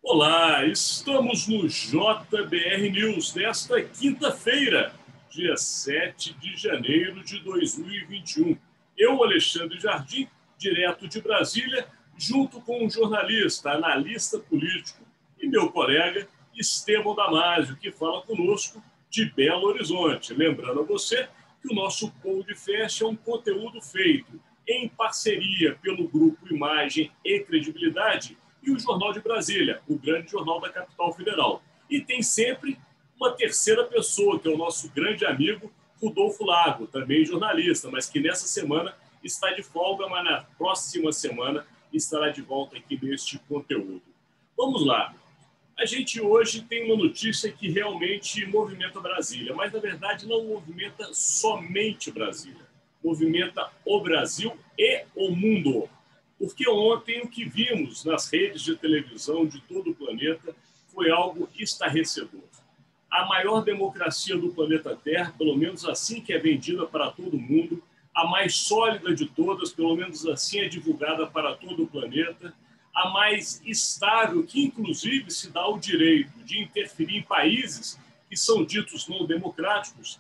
Olá, estamos no JBR News desta quinta-feira, dia 7 de janeiro de 2021. Eu, Alexandre Jardim, direto de Brasília, junto com um jornalista, analista político e meu colega Estevão Damásio, que fala conosco de Belo Horizonte. Lembrando a você que o nosso podcast é um conteúdo feito em parceria pelo Grupo Imagem e Credibilidade e o Jornal de Brasília, o grande jornal da capital federal. E tem sempre uma terceira pessoa, que é o nosso grande amigo Rodolfo Lago, também jornalista, mas que nessa semana está de folga, mas na próxima semana estará de volta aqui neste conteúdo. Vamos lá. A gente hoje tem uma notícia que realmente movimenta Brasília, mas na verdade não movimenta somente Brasília. Movimenta o Brasil e o mundo. Porque ontem o que vimos nas redes de televisão de todo o planeta foi algo estarrecedor. A maior democracia do planeta Terra, pelo menos assim que é vendida para todo mundo, a mais sólida de todas, pelo menos assim é divulgada para todo o planeta, a mais estável, que inclusive se dá o direito de interferir em países que são ditos não democráticos,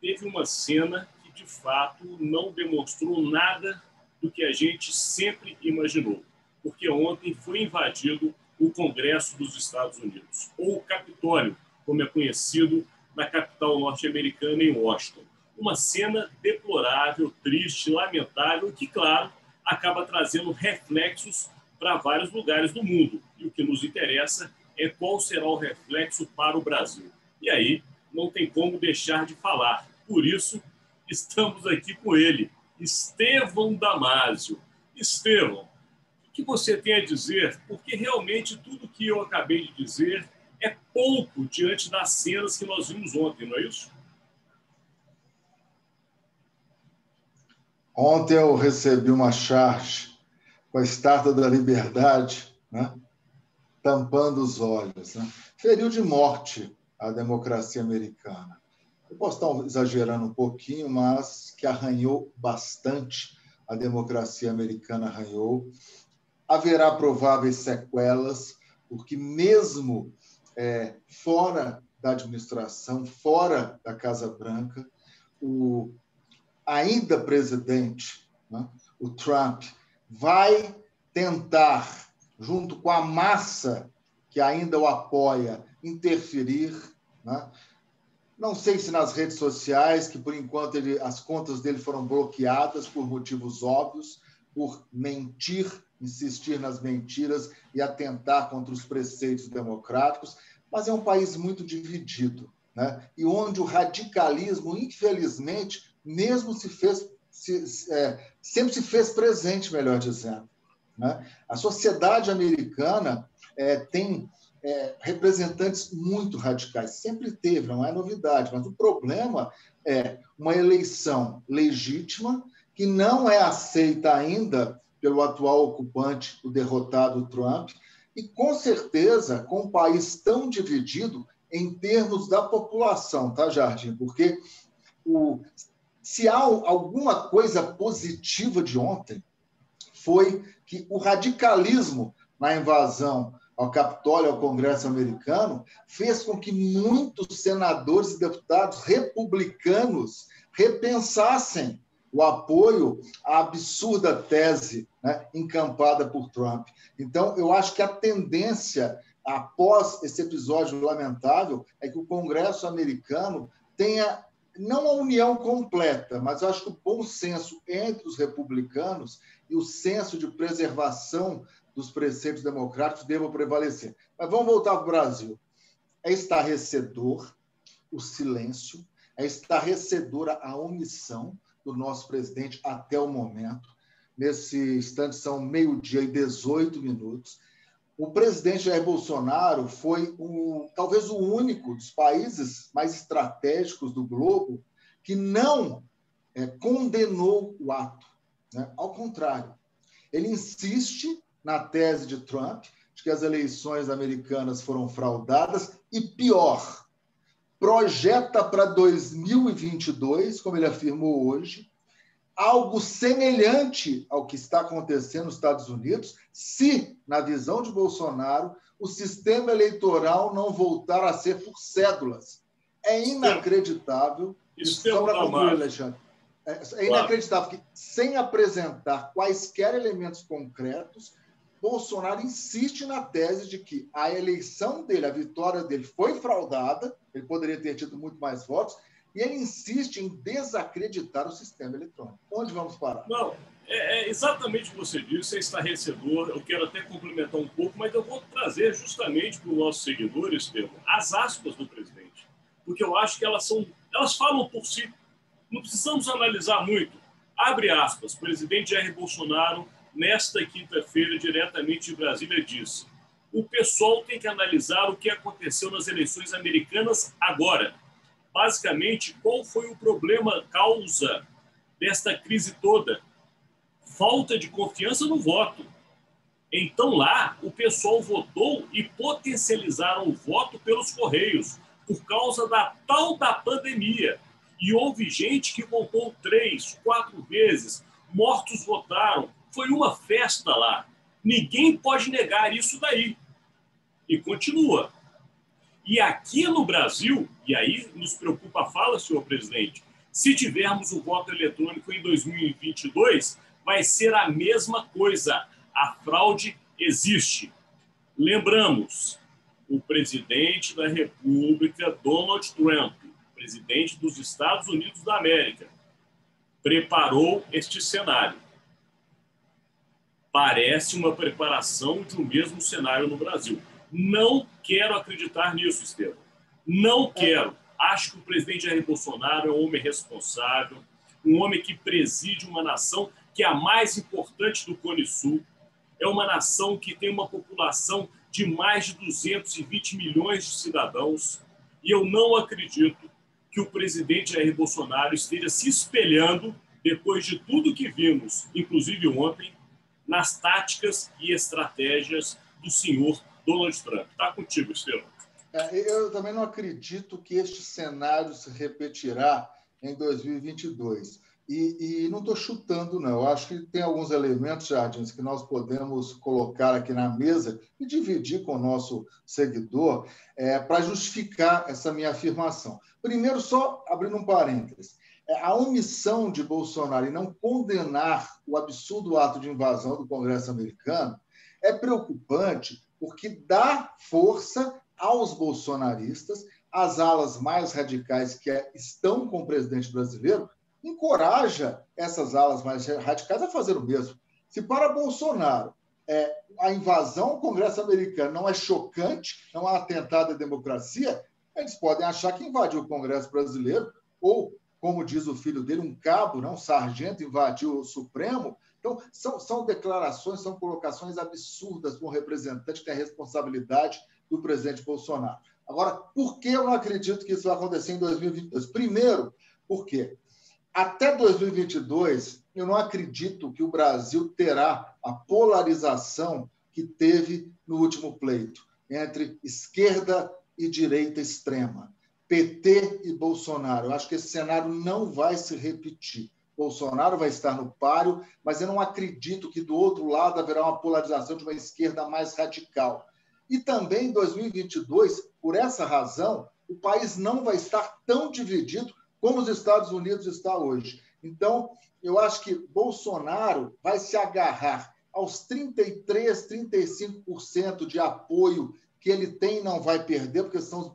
teve uma cena que de fato não demonstrou nada do que a gente sempre imaginou, porque ontem foi invadido o Congresso dos Estados Unidos, ou o Capitólio, como é conhecido na capital norte-americana, em Washington. Uma cena deplorável, triste, lamentável, que, claro, acaba trazendo reflexos para vários lugares do mundo. E o que nos interessa é qual será o reflexo para o Brasil. E aí, não tem como deixar de falar. Por isso, estamos aqui com ele, Estevão Damásio. Estevão, o que você tem a dizer? Porque realmente tudo que eu acabei de dizer é pouco diante das cenas que nós vimos ontem, não é isso? Ontem eu recebi uma charge com a Estátua da Liberdade, né, tampando os olhos. Né? Feriu de morte a democracia americana. Eu posso estar exagerando um pouquinho, mas que arranhou bastante, a democracia americana arranhou. Haverá prováveis sequelas, porque mesmo fora da administração, fora da Casa Branca, o ainda presidente, né, o Trump, vai tentar, junto com a massa que ainda o apoia, interferir, né? Não sei se nas redes sociais, que por enquanto as contas dele foram bloqueadas por motivos óbvios, por mentir, insistir nas mentiras e atentar contra os preceitos democráticos, mas é um país muito dividido, né? E onde o radicalismo, infelizmente, mesmo sempre se fez presente, melhor dizendo. Né? A sociedade americana tem representantes muito radicais. Sempre teve, não é novidade, mas o problema é uma eleição legítima que não é aceita ainda pelo atual ocupante, o derrotado Trump, e, com certeza, com um país tão dividido em termos da população, tá, Jardim? Porque se há alguma coisa positiva de ontem, foi que o radicalismo na invasão ao Capitólio, ao Congresso americano, fez com que muitos senadores e deputados republicanos repensassem o apoio à absurda tese, né, encampada por Trump. Então, eu acho que a tendência, após esse episódio lamentável, é que o Congresso americano tenha não a união completa, mas eu acho que o bom senso entre os republicanos e o senso de preservação dos preceitos democráticos devam prevalecer. Mas vamos voltar para o Brasil. É estarrecedor o silêncio, é estarrecedora a omissão do nosso presidente até o momento. Nesse instante são 12h18. O presidente Jair Bolsonaro foi talvez o único dos países mais estratégicos do globo que não condenou o ato. Né? Ao contrário, ele insiste na tese de Trump de que as eleições americanas foram fraudadas e, pior, projeta para 2022, como ele afirmou hoje, algo semelhante ao que está acontecendo nos Estados Unidos, se, na visão de Bolsonaro, o sistema eleitoral não voltar a ser por cédulas. É inacreditável, só para concluir, Alexandre, é inacreditável que, sem apresentar quaisquer elementos concretos, Bolsonaro insiste na tese de que a eleição dele, a vitória dele foi fraudada, ele poderia ter tido muito mais votos, e ele insiste em desacreditar o sistema eletrônico. Onde vamos parar? Não, é exatamente o que você disse, é estarrecedor. Eu quero até complementar um pouco, mas eu vou trazer justamente para os nossos seguidores, Estevam, as aspas do presidente. Porque eu acho que elas falam por si. Não precisamos analisar muito. Abre aspas, presidente Jair Bolsonaro, nesta quinta-feira, diretamente de Brasília, disse: o pessoal tem que analisar o que aconteceu nas eleições americanas agora. Basicamente, qual foi o problema, causa desta crise toda? Falta de confiança no voto. Então lá, o pessoal votou e potencializaram o voto pelos Correios, por causa da tal da pandemia. E houve gente que votou 3, 4 vezes, mortos votaram, foi uma festa lá. Ninguém pode negar isso daí. E continua. E aqui no Brasil, e aí nos preocupa a fala, senhor presidente, se tivermos o voto eletrônico em 2022, vai ser a mesma coisa. A fraude existe. Lembramos, o presidente da República, Donald Trump, presidente dos Estados Unidos da América, preparou este cenário. Parece uma preparação de um mesmo cenário no Brasil. Não quero acreditar nisso, Estevam. Não quero. Acho que o presidente Jair Bolsonaro é um homem responsável, um homem que preside uma nação que é a mais importante do Cone Sul. É uma nação que tem uma população de mais de 220 milhões de cidadãos. E eu não acredito que o presidente Jair Bolsonaro esteja se espelhando, depois de tudo que vimos, inclusive ontem, nas táticas e estratégias do senhor Donald Trump. Está contigo, Estevam. Eu também não acredito que este cenário se repetirá em 2022. E não estou chutando, não. Eu acho que tem alguns elementos, Jardins, que nós podemos colocar aqui na mesa e dividir com o nosso seguidor para justificar essa minha afirmação. Primeiro, só abrindo um parênteses, a omissão de Bolsonaro em não condenar o absurdo ato de invasão do Congresso americano é preocupante porque dá força aos bolsonaristas, às alas mais radicais que estão com o presidente brasileiro, encoraja essas alas mais radicais a fazer o mesmo. Se para Bolsonaro a invasão ao Congresso americano não é chocante, não é um atentado à democracia, eles podem achar que invadiu o Congresso brasileiro, ou, como diz o filho dele, um cabo, não, um sargento invadiu o Supremo. Então, são declarações, são colocações absurdas para um representante que tem a responsabilidade do presidente Bolsonaro. Agora, por que eu não acredito que isso vai acontecer em 2022? Primeiro, porque até 2022, eu não acredito que o Brasil terá a polarização que teve no último pleito, entre esquerda e direita extrema, PT e Bolsonaro. Eu acho que esse cenário não vai se repetir. Bolsonaro vai estar no páreo, mas eu não acredito que do outro lado haverá uma polarização de uma esquerda mais radical. E também em 2022, por essa razão, o país não vai estar tão dividido como os Estados Unidos está hoje. Então, eu acho que Bolsonaro vai se agarrar aos 33%, 35% de apoio que ele tem, não vai perder, porque são os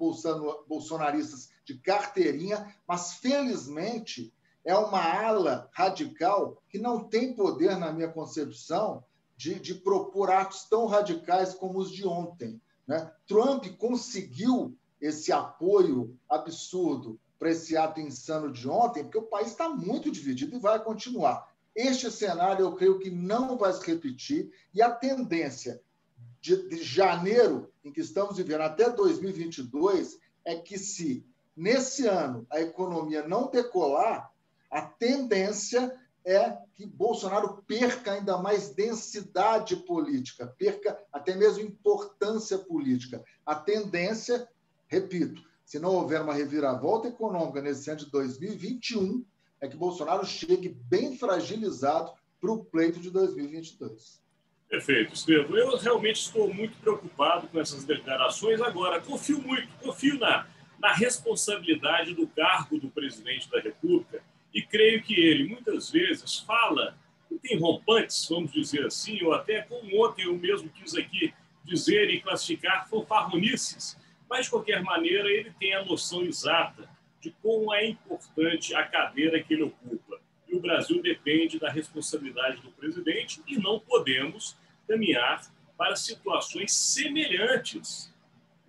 bolsonaristas de carteirinha, mas, felizmente, é uma ala radical que não tem poder, na minha concepção, de propor atos tão radicais como os de ontem, né? Trump conseguiu esse apoio absurdo para esse ato insano de ontem, porque o país está muito dividido e vai continuar. Este cenário, eu creio que não vai se repetir, e a tendência de janeiro, em que estamos vivendo, até 2022, é que se, nesse ano, a economia não decolar, a tendência é que Bolsonaro perca ainda mais densidade política, perca até mesmo importância política. A tendência, repito, se não houver uma reviravolta econômica nesse ano de 2021, é que Bolsonaro chegue bem fragilizado para o pleito de 2022. Perfeito, Estevam. Eu realmente estou muito preocupado com essas declarações. Agora, confio na responsabilidade do cargo do presidente da República e creio que ele, muitas vezes, fala, tem rompantes, vamos dizer assim, ou até como ontem eu mesmo quis aqui dizer e classificar fanfarronices, mas, de qualquer maneira, ele tem a noção exata de como é importante a cadeira que ele ocupa. E o Brasil depende da responsabilidade do presidente e não podemos caminhar para situações semelhantes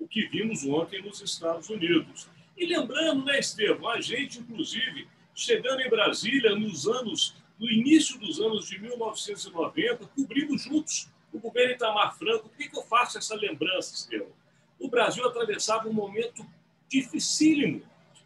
ao que vimos ontem nos Estados Unidos. E lembrando, né, Estevam, a gente, inclusive, chegando em Brasília no início dos anos de 1990, cobrimos juntos o governo Itamar Franco. Por que eu faço essa lembrança, Estevam? O Brasil atravessava um momento dificílimo.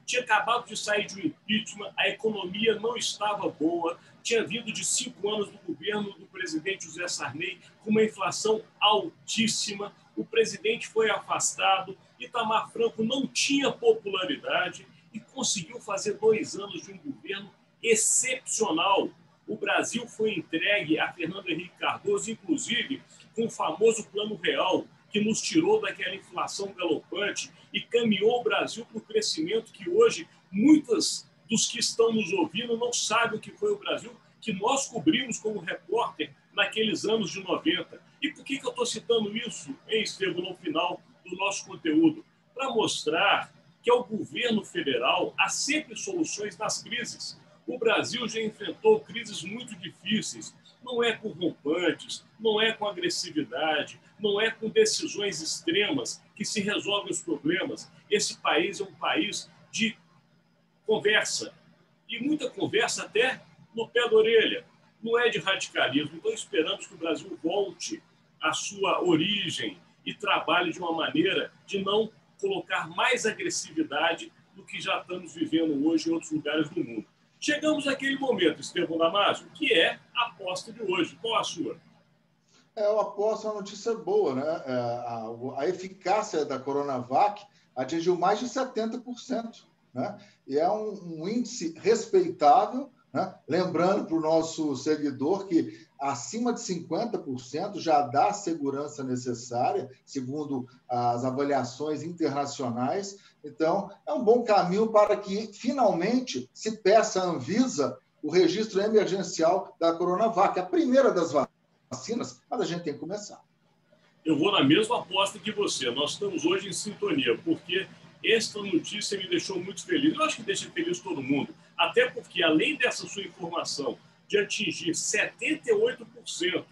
Tinha acabado de sair de um impeachment, a economia não estava boa, tinha vindo de 5 anos do governo do presidente José Sarney com uma inflação altíssima, o presidente foi afastado, Itamar Franco não tinha popularidade e conseguiu fazer 2 anos de um governo excepcional. O Brasil foi entregue a Fernando Henrique Cardoso, inclusive com o famoso Plano Real, que nos tirou daquela inflação galopante e caminhou o Brasil para o crescimento que hoje muitos dos que estão nos ouvindo não sabem o que foi o Brasil, que nós cobrimos como repórter naqueles anos de 90. E por que eu estou citando isso, hein, Estevam, no final do nosso conteúdo? Para mostrar que ao governo federal há sempre soluções nas crises. O Brasil já enfrentou crises muito difíceis. Não é com rompantes, não é com agressividade, não é com decisões extremas que se resolvem os problemas. Esse país é um país de conversa, e muita conversa até no pé da orelha. Não é de radicalismo. Então, esperamos que o Brasil volte à sua origem e trabalhe de uma maneira de não colocar mais agressividade do que já estamos vivendo hoje em outros lugares do mundo. Chegamos àquele momento, Estevam Damasio, que é a aposta de hoje. Qual a sua? Eu aposto uma notícia boa, né? A eficácia da Coronavac atingiu mais de 70%, né? E é um índice respeitável, né? Lembrando para o nosso seguidor que acima de 50% já dá a segurança necessária, segundo as avaliações internacionais. Então, é um bom caminho para que, finalmente, se peça à Anvisa o registro emergencial da Coronavac, a primeira das vacinas, mas a gente tem que começar. Eu vou na mesma aposta que você. Nós estamos hoje em sintonia, porque esta notícia me deixou muito feliz. Eu acho que deixa feliz todo mundo, até porque, além dessa sua informação de atingir 78%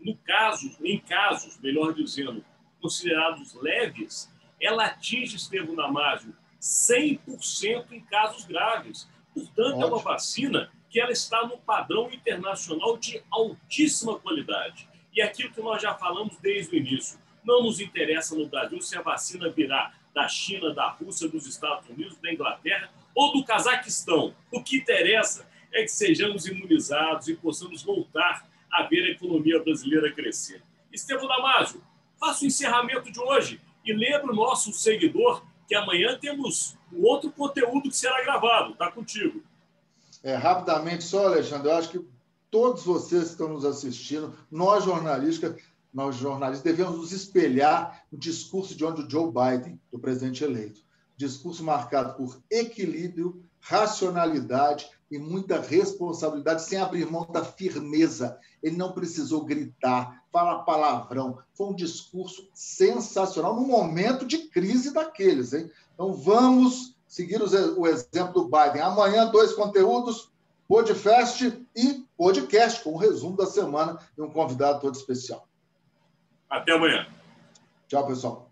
em casos, melhor dizendo, considerados leves, ela atinge, Estevam Damasio, 100% em casos graves. Portanto, ótimo. É uma vacina que ela está no padrão internacional de altíssima qualidade. E aquilo que nós já falamos desde o início, não nos interessa no Brasil se a vacina virá da China, da Rússia, dos Estados Unidos, da Inglaterra ou do Cazaquistão. O que interessa é que sejamos imunizados e possamos voltar a ver a economia brasileira crescer. Estevam Damasio, faça o encerramento de hoje e lembre o nosso seguidor que amanhã temos um outro conteúdo que será gravado. Está contigo. Rapidamente, só, Alexandre, eu acho que todos vocês que estão nos assistindo, nós jornalistas, devemos nos espelhar no discurso de onde o Joe Biden, do presidente eleito. Discurso marcado por equilíbrio, racionalidade e muita responsabilidade, sem abrir mão da firmeza. Ele não precisou gritar, falar palavrão. Foi um discurso sensacional num momento de crise daqueles, hein? Então, vamos seguir o exemplo do Biden. Amanhã, 2 conteúdos, Podfest e podcast, com o resumo da semana e um convidado todo especial. Até amanhã. Tchau, pessoal.